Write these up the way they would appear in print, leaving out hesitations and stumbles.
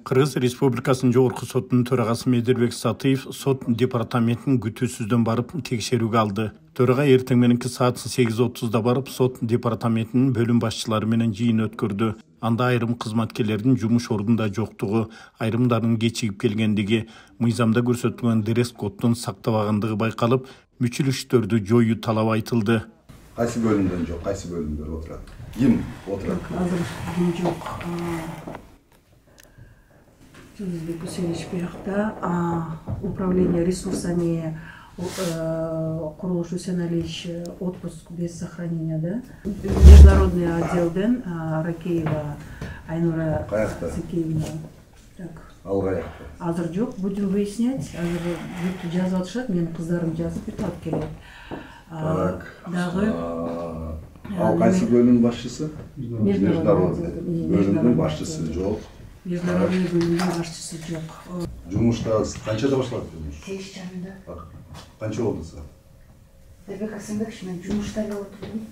Кыргыз Республикасынын Жогорку сотунун төрагасы Медербек Сатыев сот департаментин күтүүсүздөн барып текшерүүгө алды. Төрага эртең мененки саат 8:30 барып сот департаментинин бөлүм башчылары менен жыйын өткөрдү. Анда айрым кызматкерлердин жумуш ордунда жоктугу, айрымдарынын кечигип келгендиги, мыйзамда көрсөтүлгөн дресс-коддун сактабагандыгы байкалып, мүчүлүштөрдү жоюу талабы айтылды. Кайсы бөлүмдөн жок, кайсы бөлүмдөр отурат? Ким отурат? Азыр ким жок. Жулузбек Усенович биякта, управление ресурсами Курулуш Усенович отпуск без сохранения, да? Международный отделден Ракеева Айнура Зекеевна. Так. Азыр жок, будем выяснять. Азыр бүт жазып атышат, менин кыздарым жазып бүт алып келет. Так. Дагы Ал кайсы бөлүм башчысы? Международный бөлүмдүн башчысы жок. Международный бөлүмдүн башчысы жок. Жумушта канчада башталат жумуш? 8:30. Канча болду саат? Дебек Асымбекович, мен жумушта эле отурдум.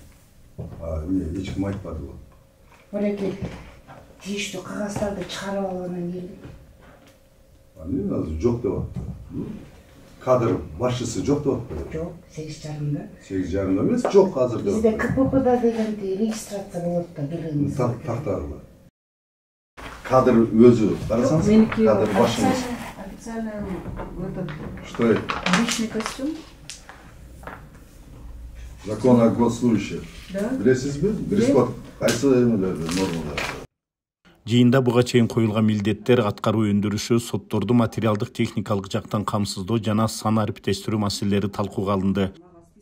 Эмне, эч ким айтпадыбы? Мынакей тийиштүү кагаздарды чыгарып алгандан келдим. Эмне азыр жок деп атты. Кадр башчысы жок деп атты. Жок, 8:30. 8:30 эмес, жок азыр деп. Бизде КППда дегенде регистрация болот да, билиңиз. Тактарбы. Кадр өзү, карасаңыз, кадр башчысы. Официально этот. Что это? Личный костюм. Закон о госслужащих. Да. Билесизби? Дресс-код кайсы нормалар? Жыйында буга чейин коюлган милдеттер аткаруу өндүрүшү, сотторду материалдык техникалык жактан камсыздоо жана сан ариптештирүү маселелери талкууга алынды.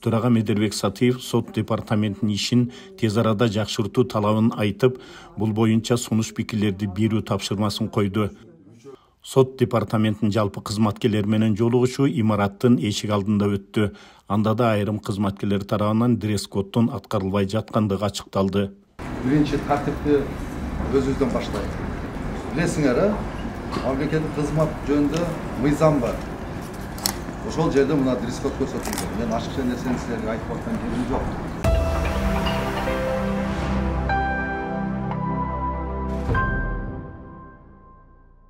Төрага Медербек Сатыев сот департаментинин ишин тез арада жакшыртуу талабын айтып, бул боюнча сунуш пикирлерди берүү тапшырмасын койду. Сот департаментинин жалпы кызматкерлери менен жолугушуу имараттын эшик алдында өттү. Анда да айрым кызматкерлер тарабынан дресс-коддун аткарылбай жаткандыгы ачыкталды. Биринчи тартипти өзүбүздөн баштайбыз. Билесиңер, мамлекеттик кызмат жөнүндө мыйзам бар. Ошол жерде мына дресс-код көрсөтүлгөн. Мен ачыкча нерсени силерге айтып аткан жерим жок.